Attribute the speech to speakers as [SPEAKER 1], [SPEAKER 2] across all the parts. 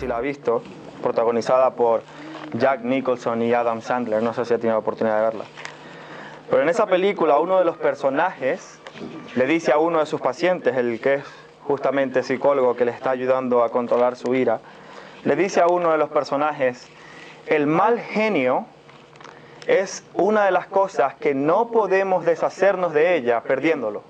[SPEAKER 1] si la ha visto, protagonizada por Jack Nicholson y Adam Sandler. No sé si ha tenido la oportunidad de verla. Pero en esa película uno de los personajes le dice a uno de sus pacientes, el que es justamente psicólogo que le está ayudando a controlar su ira, le dice a uno de los personajes: el mal genio es una de las cosas que no podemos deshacernos de ella perdiéndolo.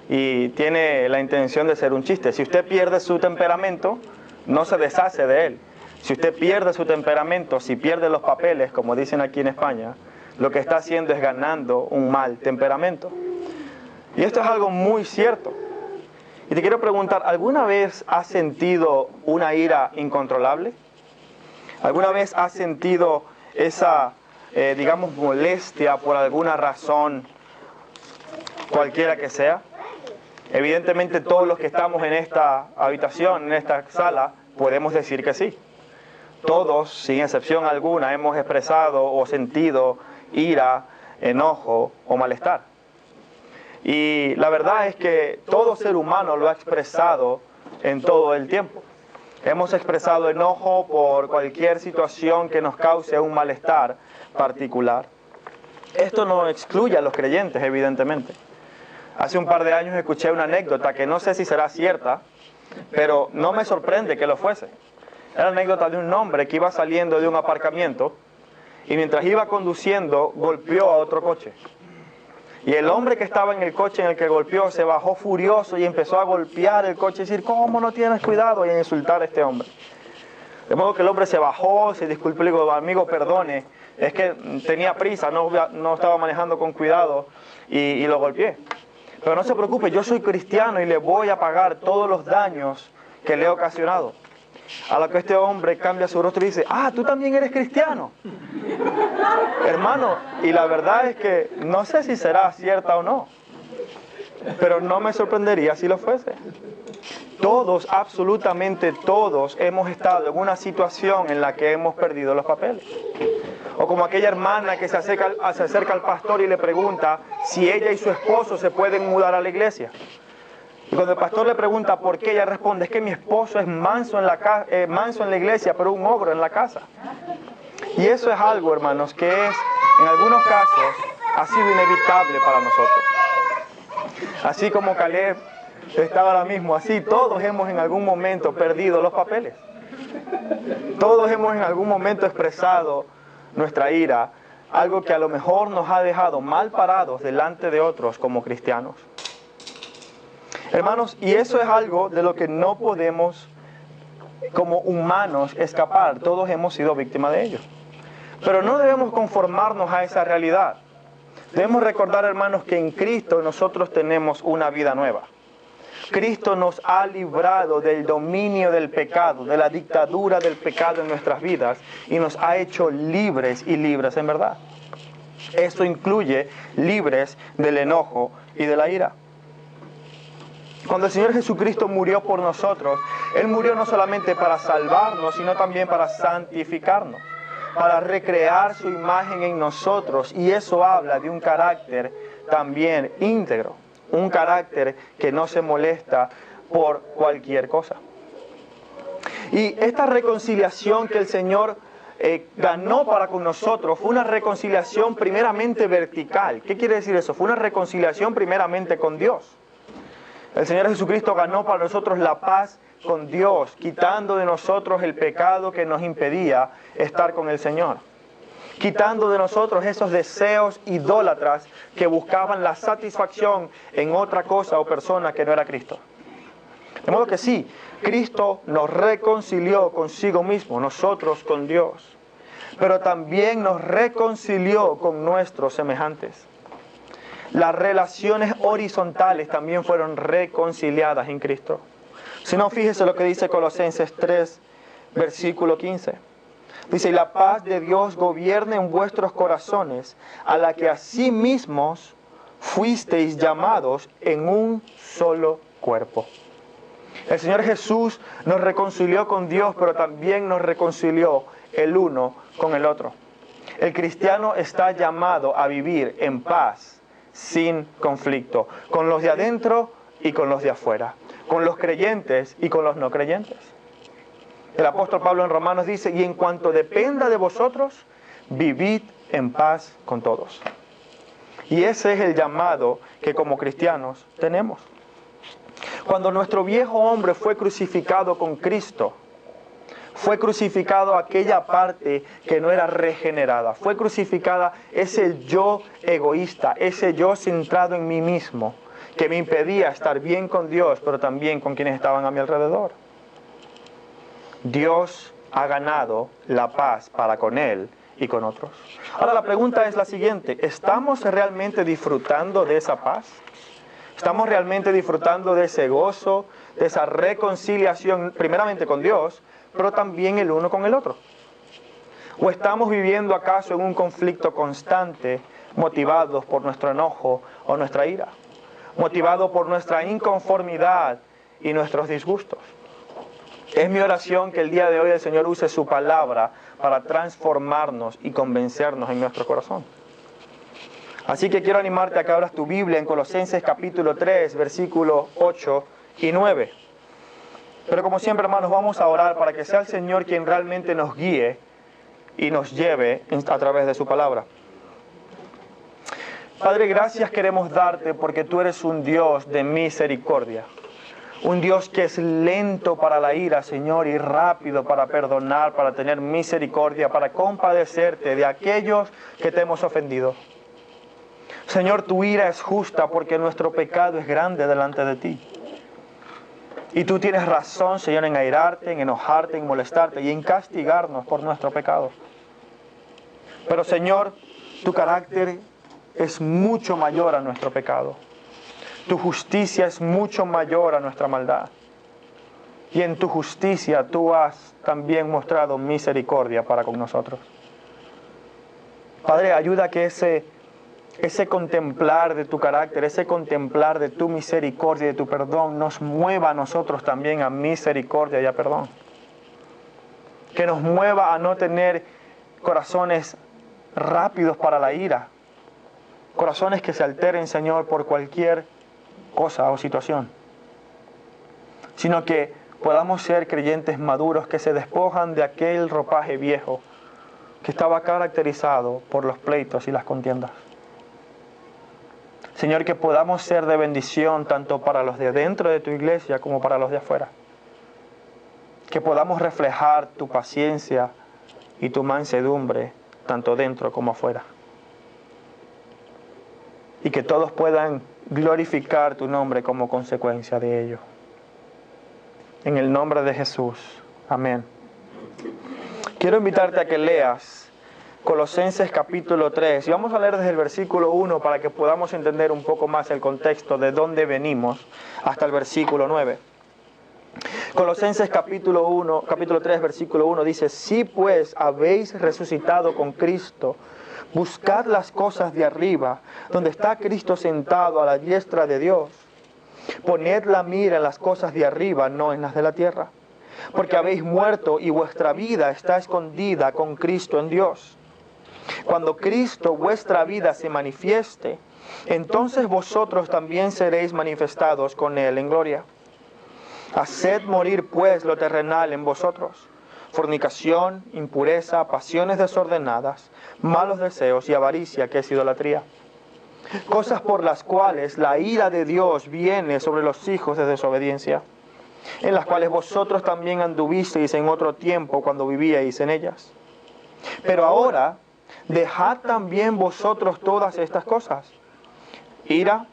[SPEAKER 1] Y tiene la intención de ser un chiste. Si usted pierde su temperamento, no se deshace de él. Si usted pierde su temperamento, si pierde los papeles, como dicen aquí en España, lo que está haciendo es ganando un mal temperamento. Y esto es algo muy cierto. Y te quiero preguntar, ¿alguna vez has sentido una ira incontrolable? ¿Alguna vez has sentido esa, molestia por alguna razón, cualquiera que sea? Evidentemente todos los que estamos en esta habitación, en esta sala, podemos decir que sí. Todos, sin excepción alguna, hemos expresado o sentido ira, enojo o malestar. Y la verdad es que todo ser humano lo ha expresado en todo el tiempo. Hemos expresado enojo por cualquier situación que nos cause un malestar particular. Esto no excluye a los creyentes, evidentemente. Hace un par de años escuché una anécdota que no sé si será cierta, pero no me sorprende que lo fuese. Era la anécdota de un hombre que iba saliendo de un aparcamiento y mientras iba conduciendo golpeó a otro coche. Y el hombre que estaba en el coche en el que golpeó se bajó furioso y empezó a golpear el coche y decir: ¿cómo no tienes cuidado? Y a insultar a este hombre. De modo que el hombre se bajó, se disculpó y le dijo: amigo, perdone, es que tenía prisa, no estaba manejando con cuidado y lo golpeé. Pero no se preocupe, yo soy cristiano y le voy a pagar todos los daños que le he ocasionado. A lo que este hombre cambia su rostro y dice: ah, tú también eres cristiano. Hermano, y la verdad es que no sé si será cierta o no, pero no me sorprendería si lo fuese. Todos, absolutamente todos, hemos estado en una situación en la que hemos perdido los papeles. O como aquella hermana que se acerca al pastor y le pregunta si ella y su esposo se pueden mudar a la iglesia. Y cuando el pastor le pregunta por qué, ella responde: es que mi esposo es manso en la iglesia, pero un ogro en la casa. Y eso es algo, hermanos, que en algunos casos ha sido inevitable para nosotros. Así como Caleb estaba ahora mismo, así todos hemos en algún momento perdido los papeles. Todos hemos en algún momento expresado nuestra ira, algo que a lo mejor nos ha dejado mal parados delante de otros como cristianos. Hermanos, y eso es algo de lo que no podemos como humanos escapar. Todos hemos sido víctimas de ello. Pero no debemos conformarnos a esa realidad. Debemos recordar, hermanos, que en Cristo nosotros tenemos una vida nueva. Cristo nos ha librado del dominio del pecado, de la dictadura del pecado en nuestras vidas, y nos ha hecho libres y libres en verdad. Esto incluye libres del enojo y de la ira. Cuando el Señor Jesucristo murió por nosotros, Él murió no solamente para salvarnos, sino también para santificarnos, para recrear su imagen en nosotros, y eso habla de un carácter también íntegro, un carácter que no se molesta por cualquier cosa. Y esta reconciliación que el Señor ganó para con nosotros fue una reconciliación primeramente vertical. ¿Qué quiere decir eso? Fue una reconciliación primeramente con Dios. El Señor Jesucristo ganó para nosotros la paz con Dios, quitando de nosotros el pecado que nos impedía estar con el Señor, quitando de nosotros esos deseos idólatras que buscaban la satisfacción en otra cosa o persona que no era Cristo. De modo que sí, Cristo nos reconcilió consigo mismo, nosotros con Dios, pero también nos reconcilió con nuestros semejantes. Las relaciones horizontales también fueron reconciliadas en Cristo. Si no, fíjese lo que dice Colosenses 3, versículo 15. Dice: y la paz de Dios gobierne en vuestros corazones, a la que asimismos fuisteis llamados en un solo cuerpo. El Señor Jesús nos reconcilió con Dios, pero también nos reconcilió el uno con el otro. El cristiano está llamado a vivir en paz, sin conflicto, con los de adentro y con los de afuera, con los creyentes y con los no creyentes. El apóstol Pablo en Romanos dice, y en cuanto dependa de vosotros, vivid en paz con todos. Y ese es el llamado que como cristianos tenemos. Cuando nuestro viejo hombre fue crucificado con Cristo, fue crucificado aquella parte que no era regenerada. Fue crucificada ese yo egoísta, ese yo centrado en mí mismo, que me impedía estar bien con Dios, pero también con quienes estaban a mi alrededor. Dios ha ganado la paz para con Él y con otros. Ahora la pregunta es la siguiente: ¿estamos realmente disfrutando de esa paz? ¿Estamos realmente disfrutando de ese gozo, de esa reconciliación, primeramente con Dios, pero también el uno con el otro? ¿O estamos viviendo acaso en un conflicto constante, motivados por nuestro enojo o nuestra ira? Motivados por nuestra inconformidad y nuestros disgustos. Es mi oración que el día de hoy el Señor use su palabra para transformarnos y convencernos en nuestro corazón. Así que quiero animarte a que abras tu Biblia en Colosenses capítulo 3, versículos 8 y 9. Pero como siempre, hermanos, vamos a orar para que sea el Señor quien realmente nos guíe y nos lleve a través de su palabra. Padre, gracias queremos darte porque tú eres un Dios de misericordia. Un Dios que es lento para la ira, Señor, y rápido para perdonar, para tener misericordia, para compadecerte de aquellos que te hemos ofendido. Señor, tu ira es justa porque nuestro pecado es grande delante de ti. Y tú tienes razón, Señor, en airarte, en enojarte, en molestarte y en castigarnos por nuestro pecado. Pero, Señor, tu carácter es mucho mayor a nuestro pecado. Tu justicia es mucho mayor a nuestra maldad. Y en tu justicia tú has también mostrado misericordia para con nosotros. Padre, ayuda a que ese contemplar de tu carácter, ese contemplar de tu misericordia y de tu perdón nos mueva a nosotros también a misericordia y a perdón. Que nos mueva a no tener corazones rápidos para la ira. Corazones que se alteren, Señor, por cualquier cosa o situación, sino que podamos ser creyentes maduros que se despojan de aquel ropaje viejo que estaba caracterizado por los pleitos y las contiendas. Señor, que podamos ser de bendición tanto para los de dentro de tu iglesia como para los de afuera. Que podamos reflejar tu paciencia y tu mansedumbre tanto dentro como afuera. Y que todos puedan glorificar tu nombre como consecuencia de ello. En el nombre de Jesús. Amén. Quiero invitarte a que leas Colosenses capítulo 3. Y vamos a leer desde el versículo 1 para que podamos entender un poco más el contexto de dónde venimos hasta el versículo 9. Colosenses capítulo 3, versículo 1 dice: Si pues habéis resucitado con Cristo, buscad las cosas de arriba, donde está Cristo sentado a la diestra de Dios. Poned la mira en las cosas de arriba, no en las de la tierra. Porque habéis muerto y vuestra vida está escondida con Cristo en Dios. Cuando Cristo, vuestra vida, se manifieste, entonces vosotros también seréis manifestados con Él en gloria. Haced morir pues lo terrenal en vosotros: fornicación, impureza, pasiones desordenadas, malos deseos y avaricia, que es idolatría. Cosas por las cuales la ira de Dios viene sobre los hijos de desobediencia, en las cuales vosotros también anduvisteis en otro tiempo cuando vivíais en ellas. Pero ahora, dejad también vosotros todas estas cosas: ira,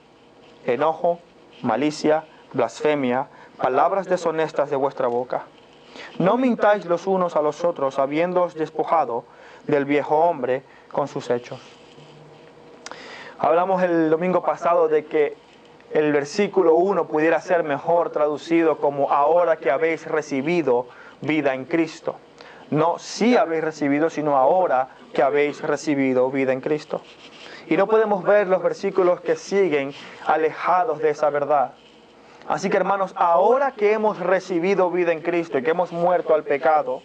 [SPEAKER 1] enojo, malicia, blasfemia, palabras deshonestas de vuestra boca. No mintáis los unos a los otros, habiéndoos despojado del viejo hombre con sus hechos. Hablamos el domingo pasado de que el versículo 1 pudiera ser mejor traducido como: ahora que habéis recibido vida en Cristo. No si habéis recibido, sino ahora que habéis recibido vida en Cristo. Y no podemos ver los versículos que siguen alejados de esa verdad. Así que, hermanos, ahora que hemos recibido vida en Cristo y que hemos muerto al pecado,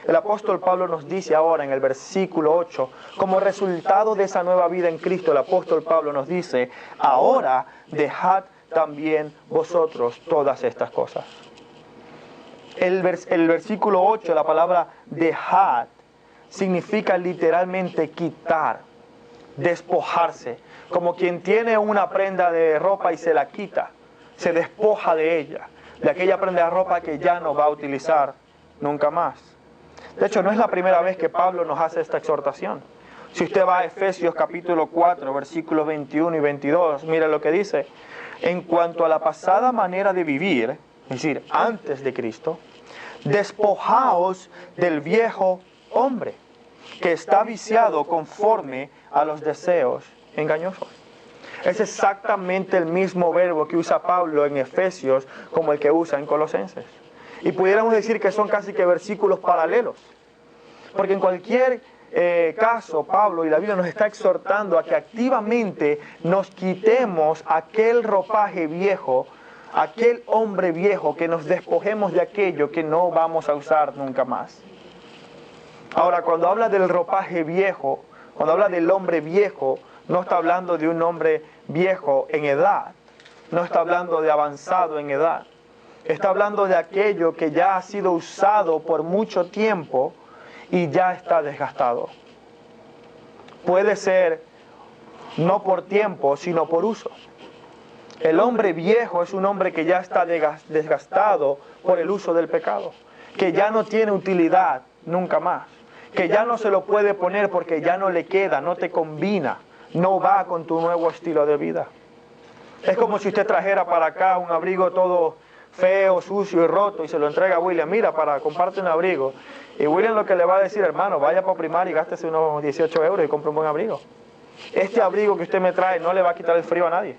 [SPEAKER 1] el apóstol Pablo nos dice ahora en el versículo 8, como resultado de esa nueva vida en Cristo, el apóstol Pablo nos dice: ahora dejad también vosotros todas estas cosas. El versículo 8, la palabra dejad, significa literalmente quitar, despojarse. Como quien tiene una prenda de ropa y se la quita, se despoja de ella, de aquella prenda de ropa que ya no va a utilizar nunca más. De hecho, no es la primera vez que Pablo nos hace esta exhortación. Si usted va a Efesios capítulo 4, versículos 21 y 22, mire lo que dice. En cuanto a la pasada manera de vivir, es decir, antes de Cristo, despojaos del viejo hombre, que está viciado conforme a los deseos engañosos. Es exactamente el mismo verbo que usa Pablo en Efesios como el que usa en Colosenses. Y pudiéramos decir que son casi que versículos paralelos. Porque en cualquier caso, Pablo y la Biblia nos está exhortando a que activamente nos quitemos aquel ropaje viejo, aquel hombre viejo, que nos despojemos de aquello que no vamos a usar nunca más. Ahora, cuando habla del ropaje viejo, cuando habla del hombre viejo, no está hablando de un hombre viejo en edad, no está hablando de avanzado en edad. Está hablando de aquello que ya ha sido usado por mucho tiempo y ya está desgastado. Puede ser no por tiempo, sino por uso. El hombre viejo es un hombre que ya está desgastado por el uso del pecado, que ya no tiene utilidad nunca más, que ya no se lo puede poner porque ya no le queda, no te combina, no va con tu nuevo estilo de vida. Es como si usted trajera para acá un abrigo todo feo, sucio y roto y se lo entrega a William. Mira, comparte un abrigo. Y William lo que le va a decir, hermano, vaya para Primark y gástese unos 18 euros y compre un buen abrigo. Este abrigo que usted me trae no le va a quitar el frío a nadie.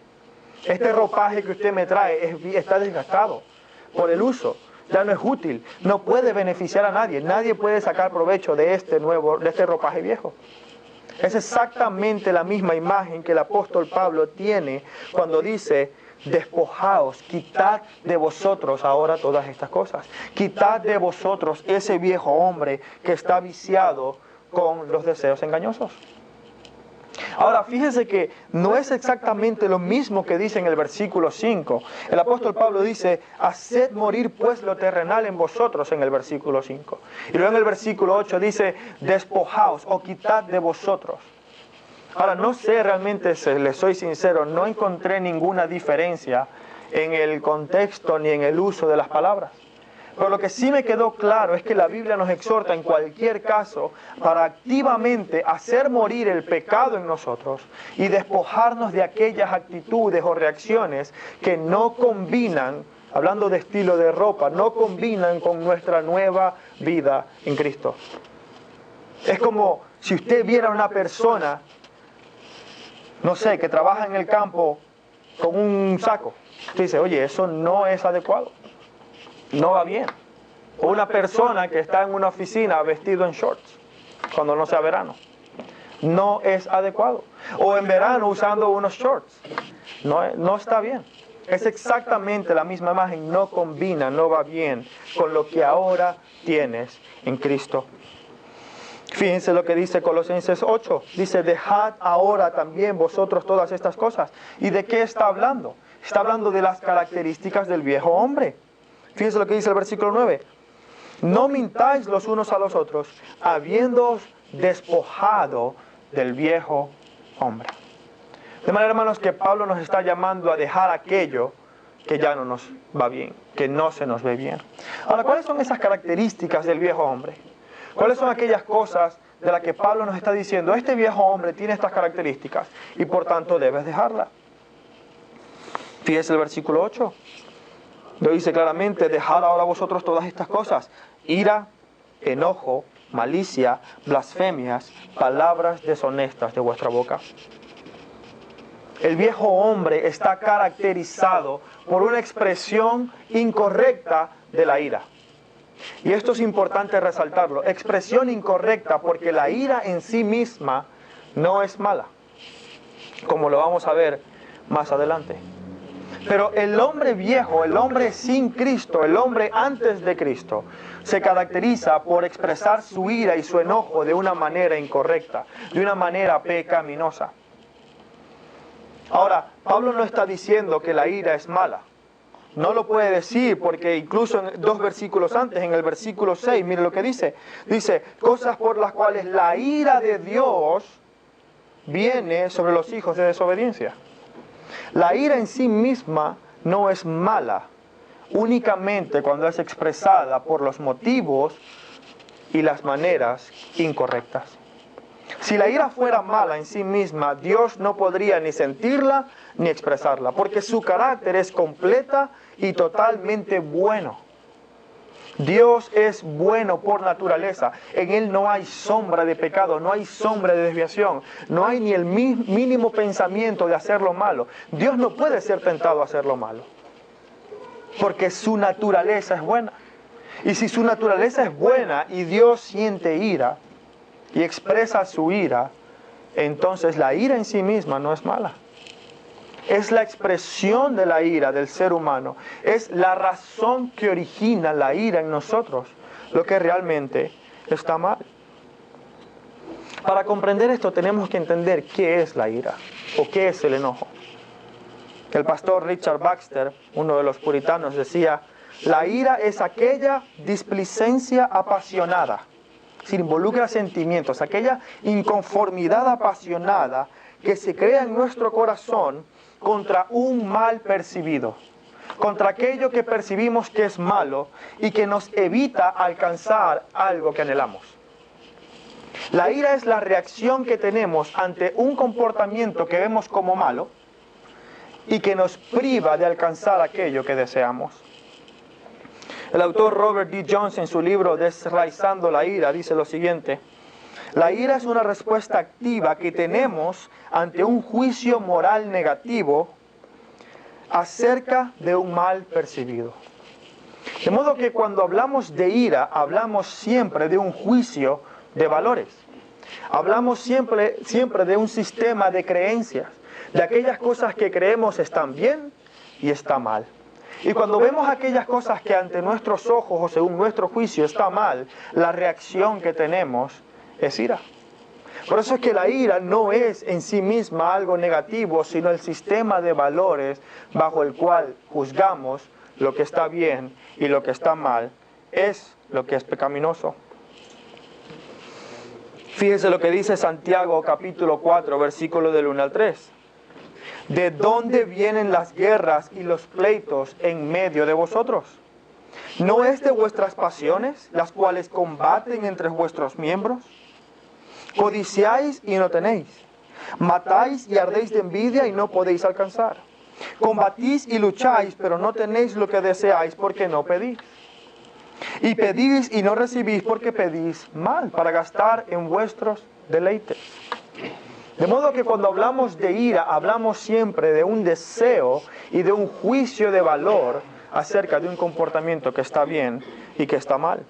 [SPEAKER 1] Este ropaje que usted me trae está desgastado por el uso. Ya no es útil, no puede beneficiar a nadie. Nadie puede sacar provecho de este ropaje viejo. Es exactamente la misma imagen que el apóstol Pablo tiene cuando dice: despojaos, quitad de vosotros ahora todas estas cosas. Quitad de vosotros ese viejo hombre que está viciado con los deseos engañosos. Ahora, fíjense que no es exactamente lo mismo que dice en el versículo 5. El apóstol Pablo dice: haced morir pues lo terrenal en vosotros, en el versículo 5. Y luego en el versículo 8 dice: despojaos o quitad de vosotros. Ahora, no sé realmente, les soy sincero, no encontré ninguna diferencia en el contexto ni en el uso de las palabras. Pero lo que sí me quedó claro es que la Biblia nos exhorta en cualquier caso para activamente hacer morir el pecado en nosotros y despojarnos de aquellas actitudes o reacciones que no combinan, hablando de estilo de ropa, no combinan con nuestra nueva vida en Cristo. Es como si usted viera a una persona, no sé, que trabaja en el campo con un saco. Usted dice: oye, eso no es adecuado, no va bien. O una persona que está en una oficina vestido en shorts cuando no sea verano, no es adecuado. O en verano usando unos shorts, no está bien. Es exactamente la misma imagen, no combina, no va bien con lo que ahora tienes en Cristo. Fíjense lo que dice Colosenses 8. Dice: dejad ahora también vosotros todas estas cosas. ¿Y de qué está hablando? Está hablando de las características del viejo hombre. Fíjense lo que dice el versículo 9. No mintáis los unos a los otros, habiéndoos despojado del viejo hombre. De manera, hermanos, que Pablo nos está llamando a dejar aquello que ya no nos va bien, que no se nos ve bien. Ahora, ¿cuáles son esas características del viejo hombre? ¿Cuáles son aquellas cosas de las que Pablo nos está diciendo: este viejo hombre tiene estas características y por tanto debes dejarla? Fíjese el versículo 8. Lo dice claramente: dejad ahora vosotros todas estas cosas: ira, enojo, malicia, blasfemias, palabras deshonestas de vuestra boca. El viejo hombre está caracterizado por una expresión incorrecta de la ira. Y esto es importante resaltarlo: expresión incorrecta, porque la ira en sí misma no es mala, como lo vamos a ver más adelante. Pero el hombre viejo, el hombre sin Cristo, el hombre antes de Cristo, se caracteriza por expresar su ira y su enojo de una manera incorrecta, de una manera pecaminosa. Ahora, Pablo no está diciendo que la ira es mala. no lo puede decir porque incluso en 2 versículos antes, en el versículo 6, mire lo que dice. Dice, cosas por las cuales la ira de Dios viene sobre los hijos de desobediencia. La ira en sí misma no es mala, únicamente cuando es expresada por los motivos y las maneras incorrectas. Si la ira fuera mala en sí misma, Dios no podría ni sentirla ni expresarla, porque su carácter es completa y totalmente bueno. Dios es bueno por naturaleza. En Él no hay sombra de pecado, no hay sombra de desviación, no hay ni el mínimo pensamiento de hacer lo malo. Dios no puede ser tentado a hacer lo malo, porque su naturaleza es buena. Y si su naturaleza es buena y Dios siente ira y expresa su ira, entonces la ira en sí misma no es mala. Es la expresión de la ira del ser humano. Es la razón que origina la ira en nosotros, lo que realmente está mal. Para comprender esto tenemos que entender qué es la ira o qué es el enojo. El pastor Richard Baxter, uno de los puritanos, decía, la ira es aquella displicencia apasionada, se involucra sentimientos, aquella inconformidad apasionada que se crea en nuestro corazón contra un mal percibido, contra aquello que percibimos que es malo y que nos evita alcanzar algo que anhelamos. La ira es la reacción que tenemos ante un comportamiento que vemos como malo y que nos priva de alcanzar aquello que deseamos. El autor Robert D. Jones, en su libro Desraizando la ira, dice lo siguiente: la ira es una respuesta activa que tenemos ante un juicio moral negativo acerca de un mal percibido. De modo que cuando hablamos de ira, hablamos siempre de un juicio de valores. Hablamos siempre de un sistema de creencias, de aquellas cosas que creemos están bien y está mal. Y cuando vemos aquellas cosas que ante nuestros ojos o según nuestro juicio está mal, la reacción que tenemos es ira. Por eso es que la ira no es en sí misma algo negativo, sino el sistema de valores bajo el cual juzgamos lo que está bien y lo que está mal, es lo que es pecaminoso. Fíjese lo que dice Santiago capítulo 4, versículo del 1 al 3. ¿De dónde vienen las guerras y los pleitos en medio de vosotros? ¿No es de vuestras pasiones, las cuales combaten entre vuestros miembros? Codiciáis y no tenéis. Matáis y ardéis de envidia y no podéis alcanzar. Combatís y lucháis, pero no tenéis lo que deseáis porque no pedís. Y pedís y no recibís porque pedís mal, para gastar en vuestros deleites. De modo que cuando hablamos de ira, hablamos siempre de un deseo y de un juicio de valor acerca de un comportamiento que está bien y que está mal.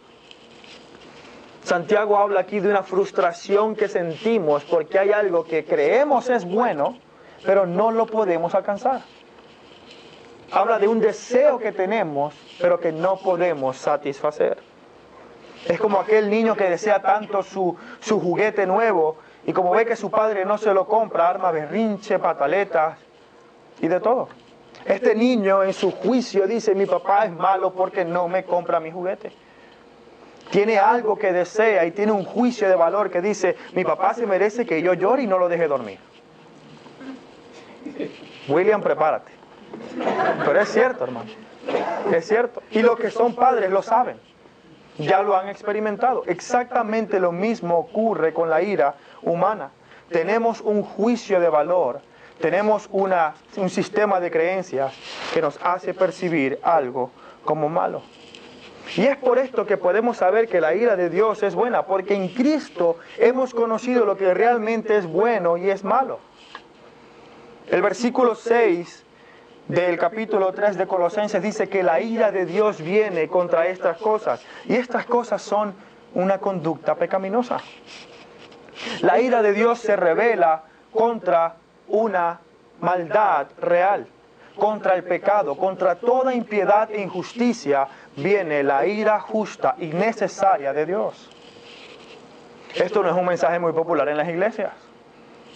[SPEAKER 1] Santiago habla aquí de una frustración que sentimos porque hay algo que creemos es bueno, pero no lo podemos alcanzar. Habla de un deseo que tenemos, pero que no podemos satisfacer. Es como aquel niño que desea tanto su juguete nuevo y como ve que su padre no se lo compra, arma berrinche, pataletas y de todo. Este niño en su juicio dice, mi papá es malo porque no me compra mi juguete. Tiene algo que desea y tiene un juicio de valor que dice, mi papá se merece que yo llore y no lo deje dormir. William, prepárate. Pero es cierto, hermano. Es cierto. Y los que son padres lo saben. Ya lo han experimentado. Exactamente lo mismo ocurre con la ira humana. Tenemos un juicio de valor. Tenemos un sistema de creencias que nos hace percibir algo como malo. Y es por esto que podemos saber que la ira de Dios es buena, porque en Cristo hemos conocido lo que realmente es bueno y es malo. El versículo 6 del capítulo 3 de Colosenses dice que la ira de Dios viene contra estas cosas. Y estas cosas son una conducta pecaminosa. La ira de Dios se revela contra una maldad real, contra el pecado, contra toda impiedad e injusticia viene la ira justa y necesaria de Dios. Esto no es un mensaje muy popular en las iglesias.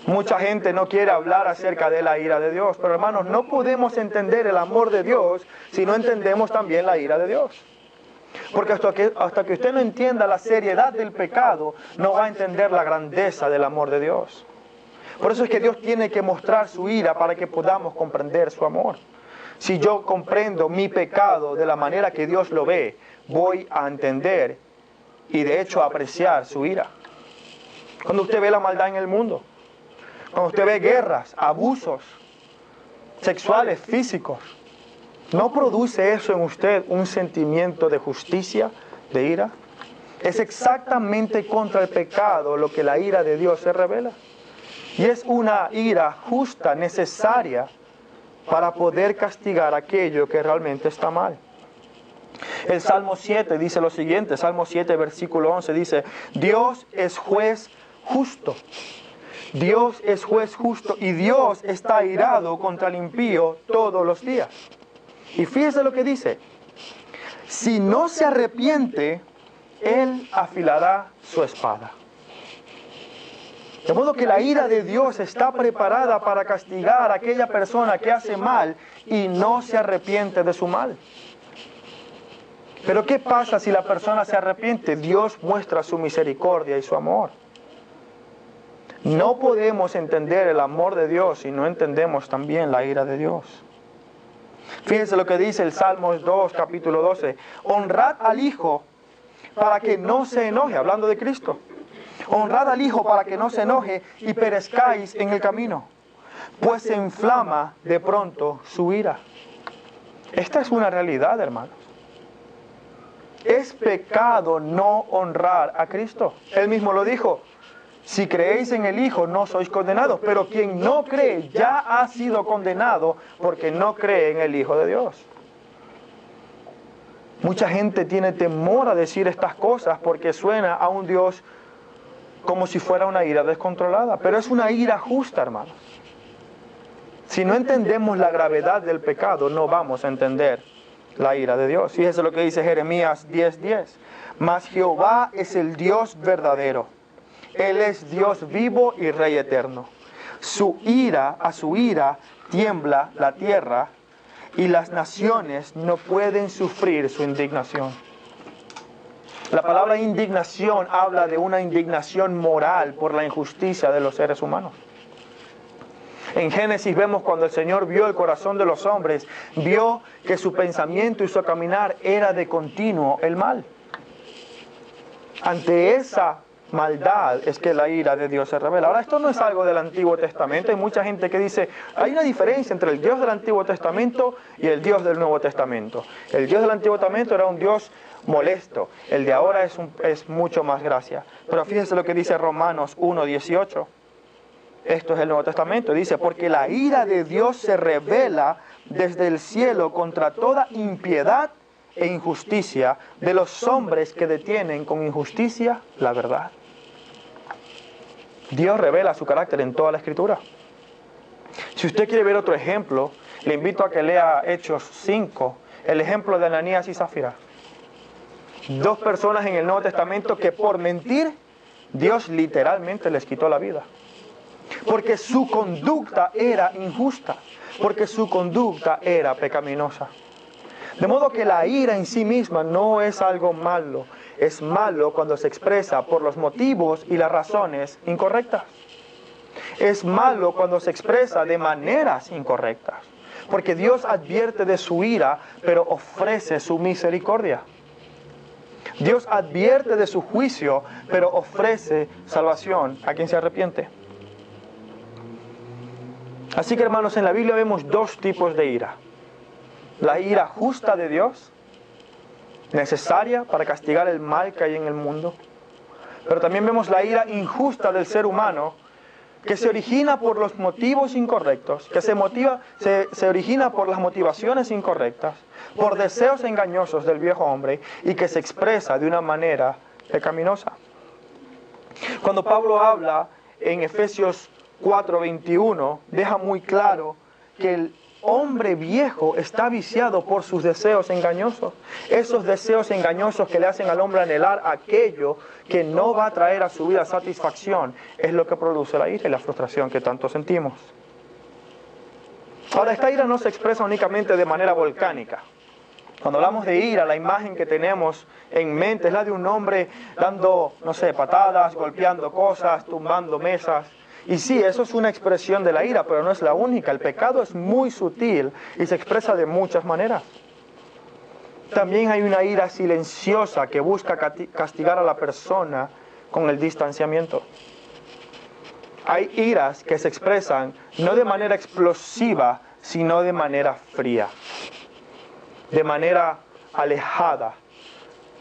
[SPEAKER 1] Mucha gente no quiere hablar acerca de la ira de Dios, pero hermanos, no podemos entender el amor de Dios si no entendemos también la ira de Dios. Porque hasta que usted no entienda la seriedad del pecado, no va a entender la grandeza del amor de Dios. Por eso es que Dios tiene que mostrar su ira para que podamos comprender su amor. Si yo comprendo mi pecado de la manera que Dios lo ve, voy a entender y de hecho a apreciar su ira. Cuando usted ve la maldad en el mundo, cuando usted ve guerras, abusos sexuales, físicos, ¿no produce eso en usted un sentimiento de justicia, de ira? Es exactamente contra el pecado lo que la ira de Dios se revela. Y es una ira justa, necesaria, para poder castigar aquello que realmente está mal. El Salmo 7 dice lo siguiente, Salmo 7, versículo 11 dice, Dios es juez justo. Dios es juez justo y Dios está airado contra el impío todos los días. Y fíjese lo que dice, si no se arrepiente, Él afilará su espada. De modo que la ira de Dios está preparada para castigar a aquella persona que hace mal y no se arrepiente de su mal. Pero ¿qué pasa si la persona se arrepiente? Dios muestra su misericordia y su amor. No podemos entender el amor de Dios si no entendemos también la ira de Dios. Fíjense lo que dice el Salmos 2, capítulo 12. Honrad al Hijo para que no se enoje, hablando de Cristo. Honrad al Hijo para que no se enoje y perezcáis en el camino, pues se inflama de pronto su ira. Esta es una realidad, hermanos. Es pecado no honrar a Cristo. Él mismo lo dijo. Si creéis en el Hijo, no sois condenados. Pero quien no cree ya ha sido condenado porque no cree en el Hijo de Dios. Mucha gente tiene temor a decir estas cosas porque suena a un Dios como si fuera una ira descontrolada. Pero es una ira justa, hermanos. Si no entendemos la gravedad del pecado, no vamos a entender la ira de Dios. Fíjese lo que dice Jeremías 10:10. Mas Jehová es el Dios verdadero. Él es Dios vivo y Rey eterno. A su ira tiembla la tierra y las naciones no pueden sufrir su indignación. La palabra indignación habla de una indignación moral por la injusticia de los seres humanos. En Génesis vemos cuando el Señor vio el corazón de los hombres, vio que su pensamiento y su caminar era de continuo el mal. Ante esa maldad es que la ira de Dios se revela. Ahora, esto no es algo del Antiguo Testamento. Hay mucha gente que dice, hay una diferencia entre el Dios del Antiguo Testamento y el Dios del Nuevo Testamento. El Dios del Antiguo Testamento era un Dios molesto. El de ahora es mucho más gracia. Pero fíjese lo que dice Romanos 1:18. Esto es el Nuevo Testamento. Dice, porque la ira de Dios se revela desde el cielo contra toda impiedad e injusticia de los hombres que detienen con injusticia la verdad. Dios revela su carácter en toda la Escritura. Si usted quiere ver otro ejemplo, le invito a que lea Hechos 5, el ejemplo de Ananías y Zafira. Dos personas en el Nuevo Testamento que por mentir, Dios literalmente les quitó la vida. Porque su conducta era injusta, porque su conducta era pecaminosa. De modo que la ira en sí misma no es algo malo. Es malo cuando se expresa por los motivos y las razones incorrectas. Es malo cuando se expresa de maneras incorrectas. Porque Dios advierte de su ira, pero ofrece su misericordia. Dios advierte de su juicio, pero ofrece salvación a quien se arrepiente. Así que, hermanos, en la Biblia vemos dos tipos de ira. La ira justa de Dios, necesaria para castigar el mal que hay en el mundo. Pero también vemos la ira injusta del ser humano, que se origina por los motivos incorrectos, que se origina por las motivaciones incorrectas, por deseos engañosos del viejo hombre y que se expresa de una manera pecaminosa. Cuando Pablo habla en Efesios 4:21, deja muy claro que hombre viejo está viciado por sus deseos engañosos. Esos deseos engañosos que le hacen al hombre anhelar aquello que no va a traer a su vida satisfacción es lo que produce la ira y la frustración que tanto sentimos. Ahora, esta ira no se expresa únicamente de manera volcánica. Cuando hablamos de ira, la imagen que tenemos en mente es la de un hombre dando, no sé, patadas, golpeando cosas, tumbando mesas. Y sí, eso es una expresión de la ira, pero no es la única. El pecado es muy sutil y se expresa de muchas maneras. También hay una ira silenciosa que busca castigar a la persona con el distanciamiento. Hay iras que se expresan no de manera explosiva, sino de manera fría, de manera alejada.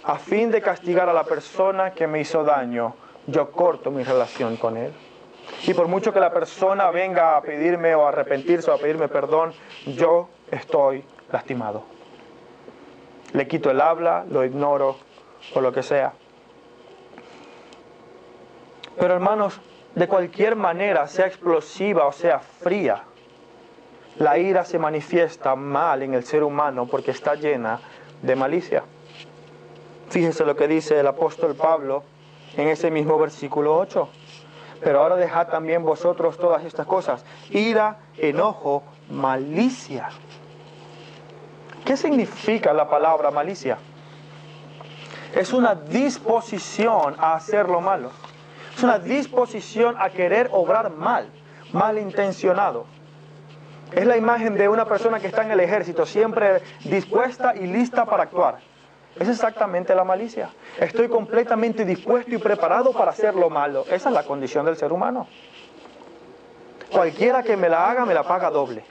[SPEAKER 1] A fin de castigar a la persona que me hizo daño, yo corto mi relación con él. Y por mucho que la persona venga a pedirme o a arrepentirse o a pedirme perdón, yo estoy lastimado. Le quito el habla, lo ignoro o lo que sea. Pero hermanos, de cualquier manera, sea explosiva o sea fría, la ira se manifiesta mal en el ser humano porque está llena de malicia. Fíjese lo que dice el apóstol Pablo en ese mismo versículo 8. Pero ahora dejad también vosotros todas estas cosas: ira, enojo, malicia. ¿Qué significa la palabra malicia? Es una disposición a hacer lo malo. Es una disposición a querer obrar mal, malintencionado. Es la imagen de una persona que está en el ejército, siempre dispuesta y lista para actuar. Es exactamente la malicia. Estoy completamente dispuesto y preparado para hacer lo malo. Esa es la condición del ser humano. Cualquiera que me la haga, me la paga doble.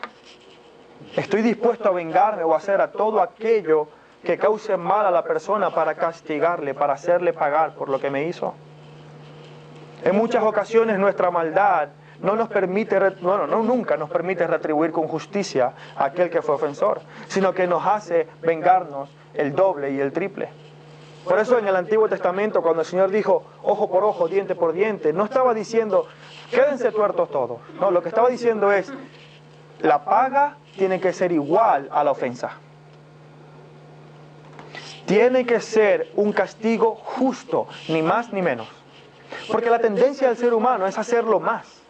[SPEAKER 1] Estoy dispuesto a vengarme o a hacer a todo aquello que cause mal a la persona para castigarle, para hacerle pagar por lo que me hizo. En muchas ocasiones nuestra maldad nunca nos permite retribuir con justicia a aquel que fue ofensor, sino que nos hace vengarnos el doble y el triple. Por eso en el Antiguo Testamento, cuando el Señor dijo ojo por ojo, diente por diente, no estaba diciendo quédense tuertos todos. No, lo que estaba diciendo es la paga tiene que ser igual a la ofensa. Tiene que ser un castigo justo, ni más ni menos. Porque la tendencia del ser humano es hacerlo más.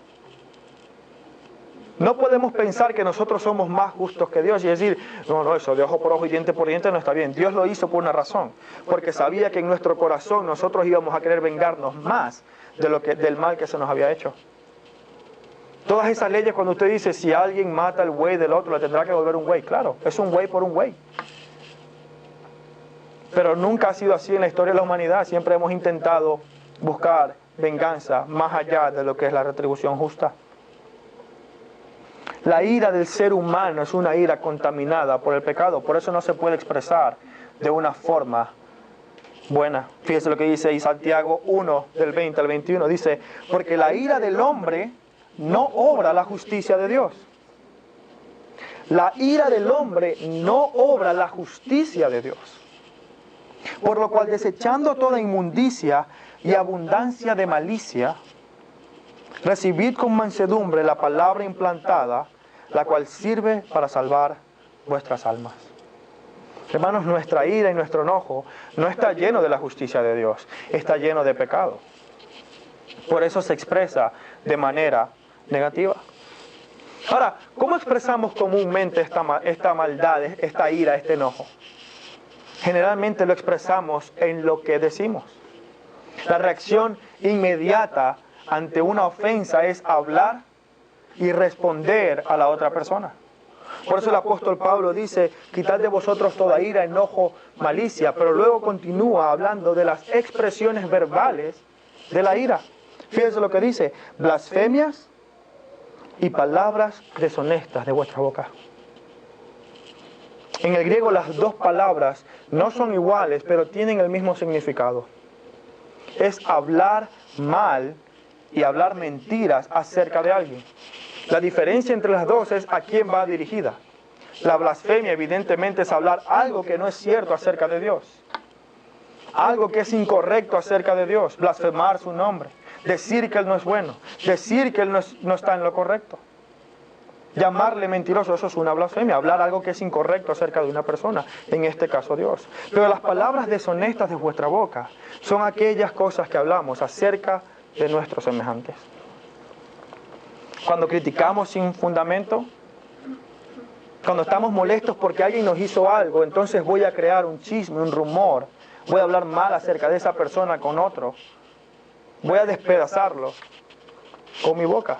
[SPEAKER 1] No podemos pensar que nosotros somos más justos que Dios y decir, no, eso de ojo por ojo y diente por diente no está bien. Dios lo hizo por una razón, porque sabía que en nuestro corazón nosotros íbamos a querer vengarnos más del mal que se nos había hecho. Todas esas leyes, cuando usted dice, si alguien mata al buey del otro, le tendrá que devolver un buey. Claro, es un buey por un buey. Pero nunca ha sido así en la historia de la humanidad. Siempre hemos intentado buscar venganza más allá de lo que es la retribución justa. La ira del ser humano es una ira contaminada por el pecado, por eso no se puede expresar de una forma buena. Fíjese lo que dice Santiago 1, del 20 al 21, dice, porque la ira del hombre no obra la justicia de Dios. La ira del hombre no obra la justicia de Dios. Por lo cual, desechando toda inmundicia y abundancia de malicia, recibid con mansedumbre la palabra implantada, la cual sirve para salvar vuestras almas. Hermanos, nuestra ira y nuestro enojo no está lleno de la justicia de Dios, está lleno de pecado. Por eso se expresa de manera negativa. Ahora, ¿cómo expresamos comúnmente esta maldad, esta ira, este enojo? Generalmente lo expresamos en lo que decimos. La reacción inmediata ante una ofensa es hablar y responder a la otra persona. Por eso el apóstol Pablo dice, quitad de vosotros toda ira, enojo, malicia, pero luego continúa hablando de las expresiones verbales de la ira. Fíjense lo que dice, blasfemias y palabras deshonestas de vuestra boca. En el griego las dos palabras no son iguales, pero tienen el mismo significado. Es hablar mal y hablar mentiras acerca de alguien. La diferencia entre las dos es a quién va dirigida. La blasfemia evidentemente es hablar algo que no es cierto acerca de Dios. Algo que es incorrecto acerca de Dios. Blasfemar su nombre. Decir que Él no es bueno. Decir que Él no está en lo correcto. Llamarle mentiroso, eso es una blasfemia. Hablar algo que es incorrecto acerca de una persona, en este caso Dios. Pero las palabras deshonestas de vuestra boca son aquellas cosas que hablamos acerca de nuestros semejantes. Cuando criticamos sin fundamento, cuando estamos molestos porque alguien nos hizo algo, entonces voy a crear un chisme, un rumor. Voy a hablar mal acerca de esa persona con otro. Voy a despedazarlo con mi boca.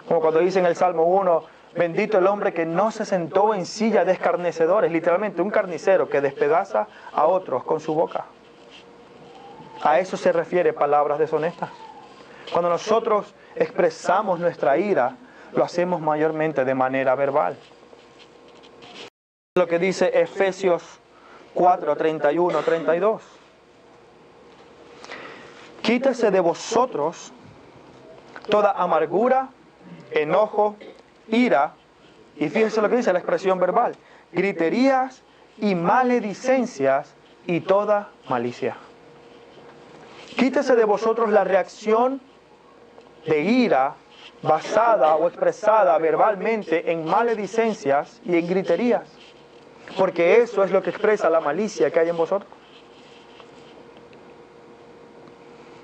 [SPEAKER 1] Como cuando dice en el Salmo 1, bendito el hombre que no se sentó en silla de escarnecedores. Literalmente un carnicero que despedaza a otros con su boca. A eso se refiere palabras deshonestas. Cuando nosotros expresamos nuestra ira, lo hacemos mayormente de manera verbal. Lo que dice Efesios 4, 31, 32. Quítese de vosotros toda amargura, enojo, ira, y fíjense lo que dice la expresión verbal, griterías y maledicencias y toda malicia. Quítese de vosotros la reacción de ira basada o expresada verbalmente en maledicencias y en griterías, porque eso es lo que expresa la malicia que hay en vosotros.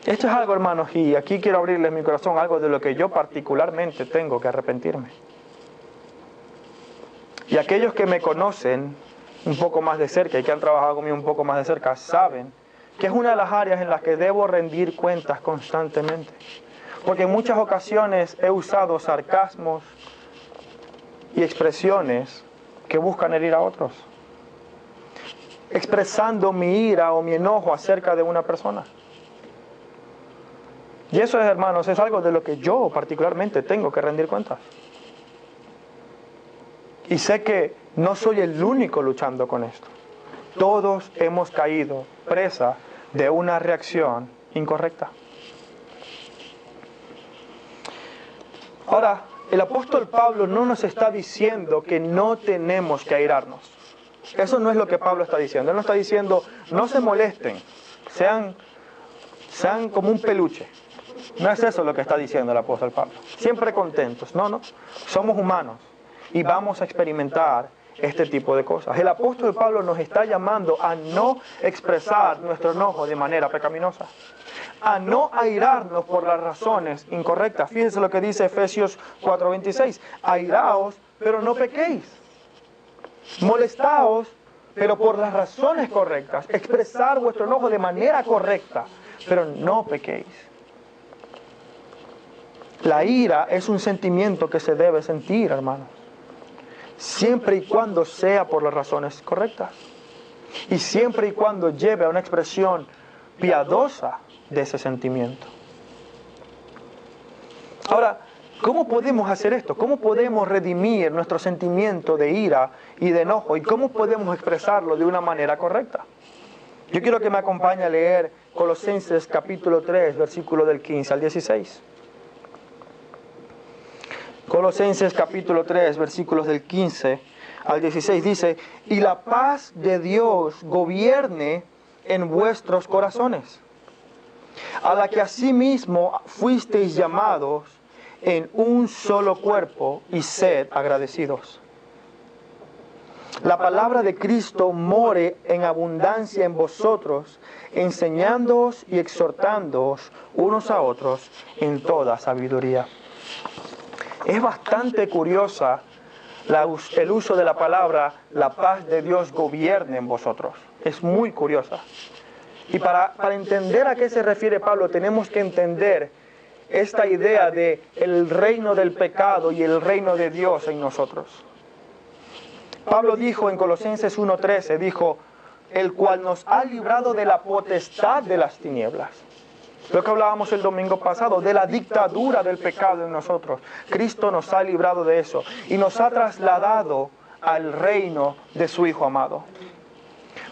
[SPEAKER 1] Esto es algo, hermanos, y aquí quiero abrirles mi corazón, algo de lo que yo particularmente tengo que arrepentirme. Y aquellos que me conocen un poco más de cerca y que han trabajado conmigo un poco más de cerca, saben que es una de las áreas en las que debo rendir cuentas constantemente. Porque en muchas ocasiones he usado sarcasmos y expresiones que buscan herir a otros, expresando mi ira o mi enojo acerca de una persona. Y eso, hermanos, es algo de lo que yo particularmente tengo que rendir cuentas. Y sé que no soy el único luchando con esto. Todos hemos caído presa de una reacción incorrecta. Ahora, el apóstol Pablo no nos está diciendo que no tenemos que airarnos. Eso no es lo que Pablo está diciendo. Él no está diciendo, no se molesten, sean como un peluche. No es eso lo que está diciendo el apóstol Pablo. Siempre contentos. No, somos humanos y vamos a experimentar este tipo de cosas. El apóstol Pablo nos está llamando a no expresar nuestro enojo de manera pecaminosa, a no airarnos por las razones incorrectas. Fíjense lo que dice Efesios 4:26. Airaos, pero no pequéis. Molestaos, pero por las razones correctas. Expresar vuestro enojo de manera correcta, pero no pequéis. La ira es un sentimiento que se debe sentir, hermanos, siempre y cuando sea por las razones correctas y siempre y cuando lleve a una expresión piadosa de ese sentimiento. Ahora, ¿cómo podemos hacer esto? ¿Cómo podemos redimir nuestro sentimiento de ira y de enojo? ¿Y cómo podemos expresarlo de una manera correcta? Yo quiero que me acompañe a leer Colosenses capítulo 3, versículo del 15 al 16. Colosenses capítulo 3, versículos del 15 al 16 dice, y la paz de Dios gobierne en vuestros corazones, a la que asimismo fuisteis llamados en un solo cuerpo, y sed agradecidos. La palabra de Cristo more en abundancia en vosotros, enseñándoos y exhortándoos unos a otros en toda sabiduría. Es bastante curiosa el uso de la palabra, la paz de Dios gobierne en vosotros. Es muy curiosa. Y para entender a qué se refiere Pablo, tenemos que entender esta idea de el reino del pecado y el reino de Dios en nosotros. Pablo dijo en Colosenses 1:13, dijo, el cual nos ha librado de la potestad de las tinieblas. Lo que hablábamos el domingo pasado, de la dictadura del pecado en nosotros. Cristo nos ha librado de eso y nos ha trasladado al reino de su Hijo amado.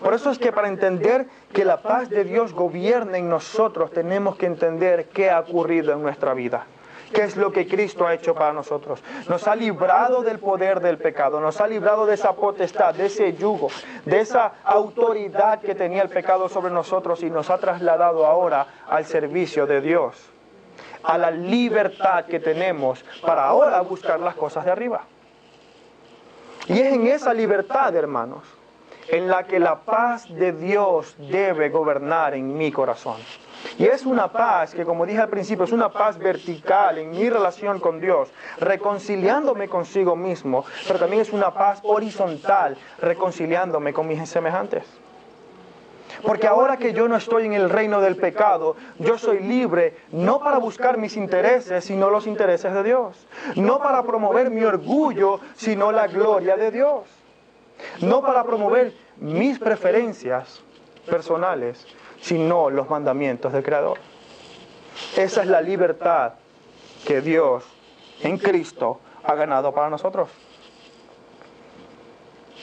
[SPEAKER 1] Por eso es que para entender que la paz de Dios gobierne en nosotros, tenemos que entender qué ha ocurrido en nuestra vida. ¿Qué es lo que Cristo ha hecho para nosotros? Nos ha librado del poder del pecado, nos ha librado de esa potestad, de ese yugo, de esa autoridad que tenía el pecado sobre nosotros y nos ha trasladado ahora al servicio de Dios. a la libertad que tenemos para ahora buscar las cosas de arriba. Y es en esa libertad, hermanos, en la que la paz de Dios debe gobernar en mi corazón. Y es una paz que, como dije al principio, es una paz vertical en mi relación con Dios, reconciliándome consigo mismo, pero también es una paz horizontal, reconciliándome con mis semejantes. Porque ahora que yo no estoy en el reino del pecado, yo soy libre no para buscar mis intereses, sino los intereses de Dios. No para promover mi orgullo, sino la gloria de Dios. No para promover mis preferencias personales, sino los mandamientos del Creador. Esa es la libertad que Dios en Cristo ha ganado para nosotros.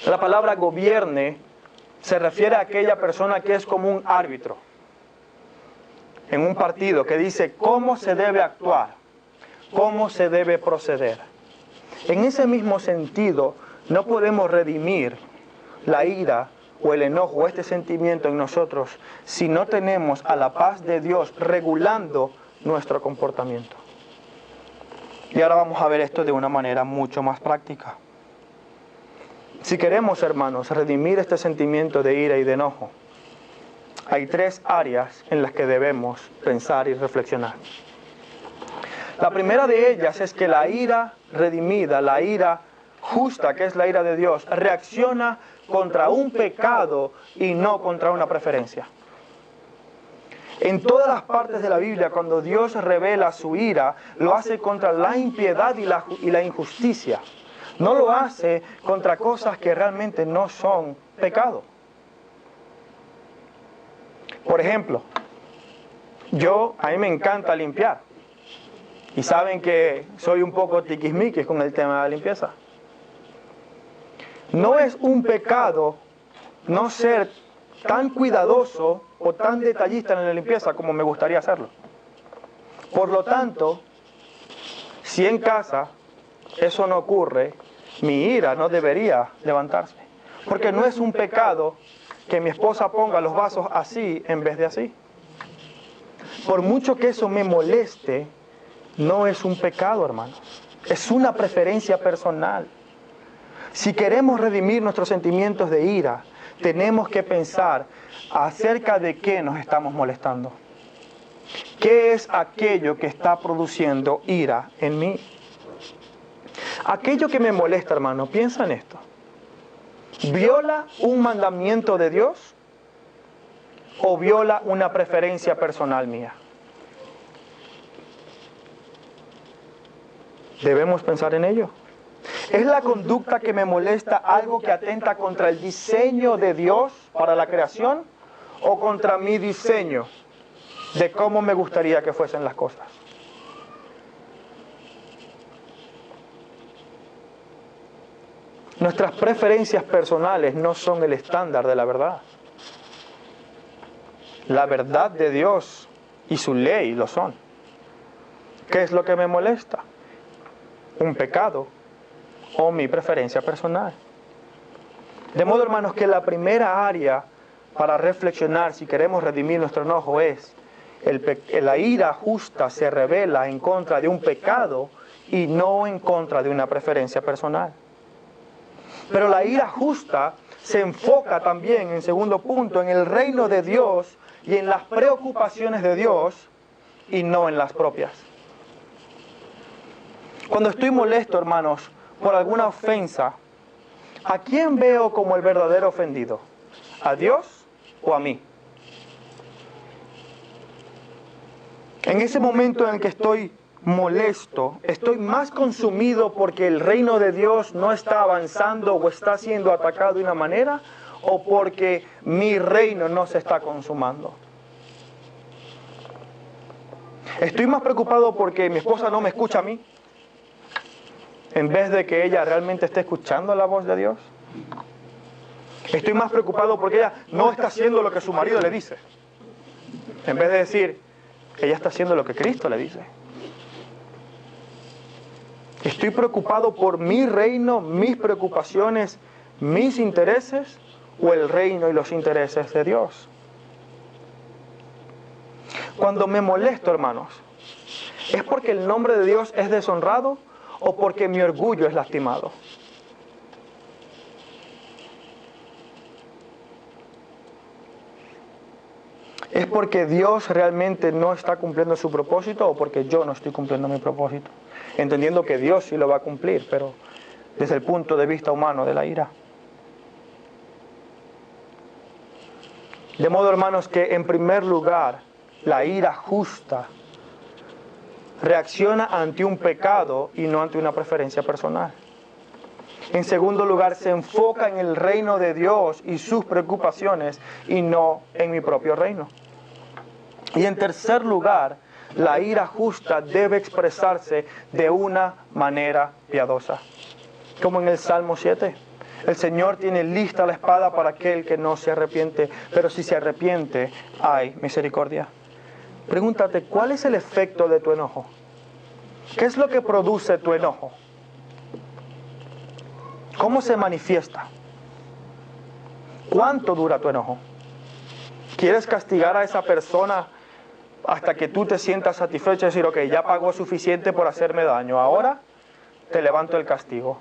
[SPEAKER 1] La palabra gobierne se refiere a aquella persona que es como un árbitro en un partido, que dice cómo se debe actuar, cómo se debe proceder. En ese mismo sentido, no podemos redimir la ira o el enojo o este sentimiento en nosotros si no tenemos a la paz de Dios regulando nuestro comportamiento. Y ahora vamos a ver esto de una manera mucho más práctica. Si queremos, hermanos, redimir este sentimiento de ira y de enojo, hay 3 áreas en las que debemos pensar y reflexionar. La primera de ellas es que la ira redimida, la ira justa, que es la ira de Dios, reacciona contra un pecado y no contra una preferencia. En todas las partes de la Biblia, cuando Dios revela su ira, lo hace contra la impiedad y la injusticia. No lo hace contra cosas que realmente no son pecado. Por ejemplo, a mí me encanta limpiar. Y saben que soy un poco tiquismiquis con el tema de la limpieza. No es un pecado no ser tan cuidadoso o tan detallista en la limpieza como me gustaría hacerlo. Por lo tanto, si en casa eso no ocurre, mi ira no debería levantarse. Porque no es un pecado que mi esposa ponga los vasos así en vez de así. Por mucho que eso me moleste, no es un pecado, hermanos. Es una preferencia personal. Si queremos redimir nuestros sentimientos de ira, tenemos que pensar acerca de qué nos estamos molestando. ¿Qué es aquello que está produciendo ira en mí? Aquello que me molesta, hermano, piensa en esto. ¿Viola un mandamiento de Dios o viola una preferencia personal mía? Debemos pensar en ello. ¿Es la conducta que me molesta algo que atenta contra el diseño de Dios para la creación o contra mi diseño de cómo me gustaría que fuesen las cosas? Nuestras preferencias personales no son el estándar de la verdad. La verdad de Dios y su ley lo son. ¿Qué es lo que me molesta? Un pecado o mi preferencia personal. De modo, hermanos, que la primera área para reflexionar si queremos redimir nuestro enojo es la ira justa se revela en contra de un pecado y no en contra de una preferencia personal. Pero la ira justa se enfoca también, en segundo punto, en el reino de Dios y en las preocupaciones de Dios y no en las propias. Cuando estoy molesto, hermanos, por alguna ofensa, ¿a quién veo como el verdadero ofendido? ¿A Dios o a mí? En ese momento en el que estoy molesto, estoy más consumido porque el reino de Dios no está avanzando o está siendo atacado de una manera, o porque mi reino no se está consumando. Estoy más preocupado porque mi esposa no me escucha a mí, en vez de que ella realmente esté escuchando la voz de Dios. Estoy más preocupado porque ella no está haciendo lo que su marido le dice, en vez de decir, ella está haciendo lo que Cristo le dice. Estoy preocupado por mi reino, mis preocupaciones, mis intereses, o el reino y los intereses de Dios. Cuando me molesto, hermanos, ¿Es porque el nombre de Dios es deshonrado o porque mi orgullo es lastimado? ¿Es porque Dios realmente no está cumpliendo su propósito o porque yo no estoy cumpliendo mi propósito? Entendiendo que Dios sí lo va a cumplir, pero desde el punto de vista humano de la ira. De modo, hermanos, que en primer lugar, la ira justa reacciona ante un pecado y no ante una preferencia personal. En segundo lugar, se enfoca en el reino de Dios y sus preocupaciones y no en mi propio reino. Y en tercer lugar, la ira justa debe expresarse de una manera piadosa. Como en el Salmo 7. El Señor tiene lista la espada para aquel que no se arrepiente, pero si se arrepiente, hay misericordia. Pregúntate, ¿cuál es el efecto de tu enojo? ¿Qué es lo que produce tu enojo? ¿Cómo se manifiesta? ¿Cuánto dura tu enojo? ¿Quieres castigar a esa persona hasta que tú te sientas satisfecho y decir, ok, ya pagó suficiente por hacerme daño, ahora te levanto el castigo?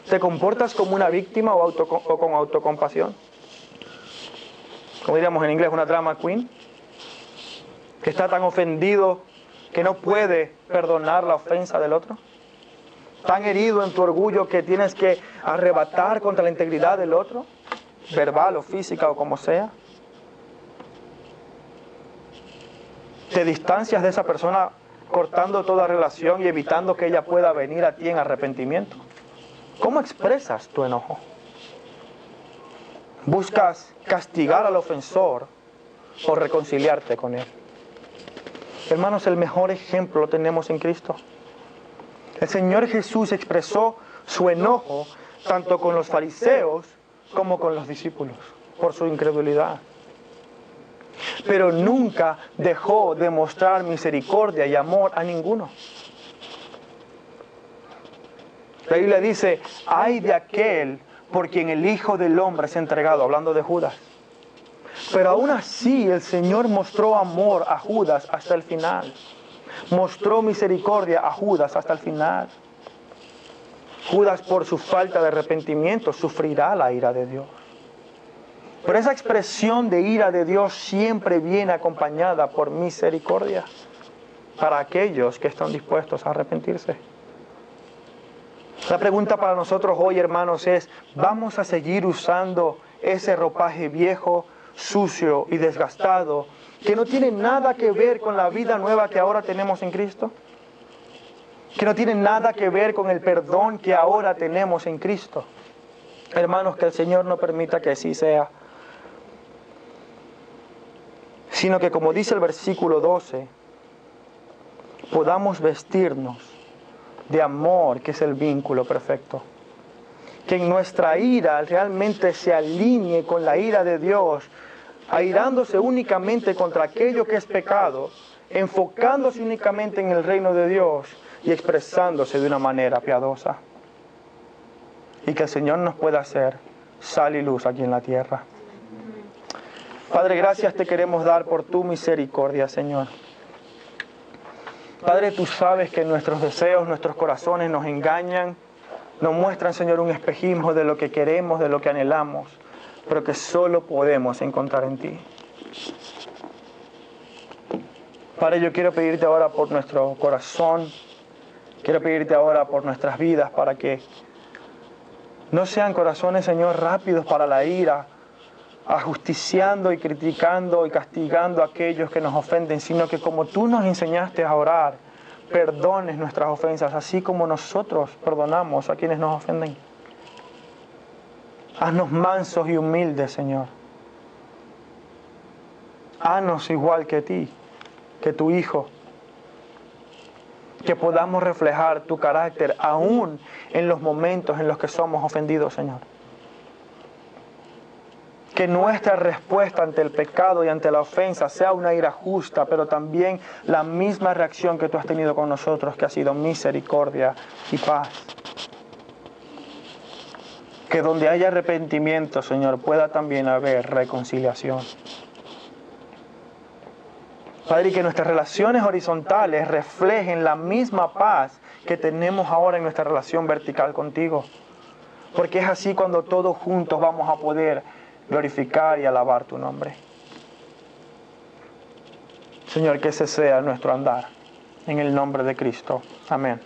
[SPEAKER 1] ¿Te comportas como una víctima o con autocompasión? Como diríamos en inglés, una drama queen, que está tan ofendido que no puede perdonar la ofensa del otro. Tan herido en tu orgullo que tienes que arrebatar contra la integridad del otro, verbal o física o como sea. Te distancias de esa persona cortando toda relación y evitando que ella pueda venir a ti en arrepentimiento. ¿Cómo expresas tu enojo? ¿Buscas castigar al ofensor o reconciliarte con él? Hermanos, el mejor ejemplo lo tenemos en Cristo. El Señor Jesús expresó su enojo tanto con los fariseos como con los discípulos por su incredulidad. Pero nunca dejó de mostrar misericordia y amor a ninguno. La Biblia dice, ay de aquel por quien el Hijo del Hombre es entregado, hablando de Judas. Pero aún así el Señor mostró amor a Judas hasta el final. Mostró misericordia a Judas hasta el final. Judas, por su falta de arrepentimiento, sufrirá la ira de Dios. Pero esa expresión de ira de Dios siempre viene acompañada por misericordia para aquellos que están dispuestos a arrepentirse. La pregunta para nosotros hoy, hermanos, es, ¿vamos a seguir usando ese ropaje viejo, sucio y desgastado que no tiene nada que ver con la vida nueva que ahora tenemos en Cristo? Que no tiene nada que ver con el perdón que ahora tenemos en Cristo. Hermanos, que el Señor no permita que así sea. Sino que, como dice el versículo 12, podamos vestirnos de amor, que es el vínculo perfecto. Que en nuestra ira realmente se alinee con la ira de Dios, airándose únicamente contra aquello que es pecado, enfocándose únicamente en el reino de Dios y expresándose de una manera piadosa. Y que el Señor nos pueda hacer sal y luz aquí en la tierra. Padre, gracias te queremos dar por tu misericordia, Señor. Padre, tú sabes que nuestros deseos, nuestros corazones nos engañan, nos muestran, Señor, un espejismo de lo que queremos, de lo que anhelamos, pero que solo podemos encontrar en ti. Padre, yo quiero pedirte ahora por nuestro corazón, quiero pedirte ahora por nuestras vidas, para que no sean corazones, Señor, rápidos para la ira, ajusticiando y criticando y castigando a aquellos que nos ofenden, sino que como tú nos enseñaste a orar, perdones nuestras ofensas, así como nosotros perdonamos a quienes nos ofenden. Haznos mansos y humildes, Señor. Haznos igual que ti, que tu Hijo. Que podamos reflejar tu carácter aún en los momentos en los que somos ofendidos, Señor. Que nuestra respuesta ante el pecado y ante la ofensa sea una ira justa, pero también la misma reacción que tú has tenido con nosotros, que ha sido misericordia y paz. Que donde haya arrepentimiento, Señor, pueda también haber reconciliación. Padre, y que nuestras relaciones horizontales reflejen la misma paz que tenemos ahora en nuestra relación vertical contigo. Porque es así cuando todos juntos vamos a poder glorificar y alabar tu nombre. Señor, que ese sea nuestro andar. En el nombre de Cristo. Amén.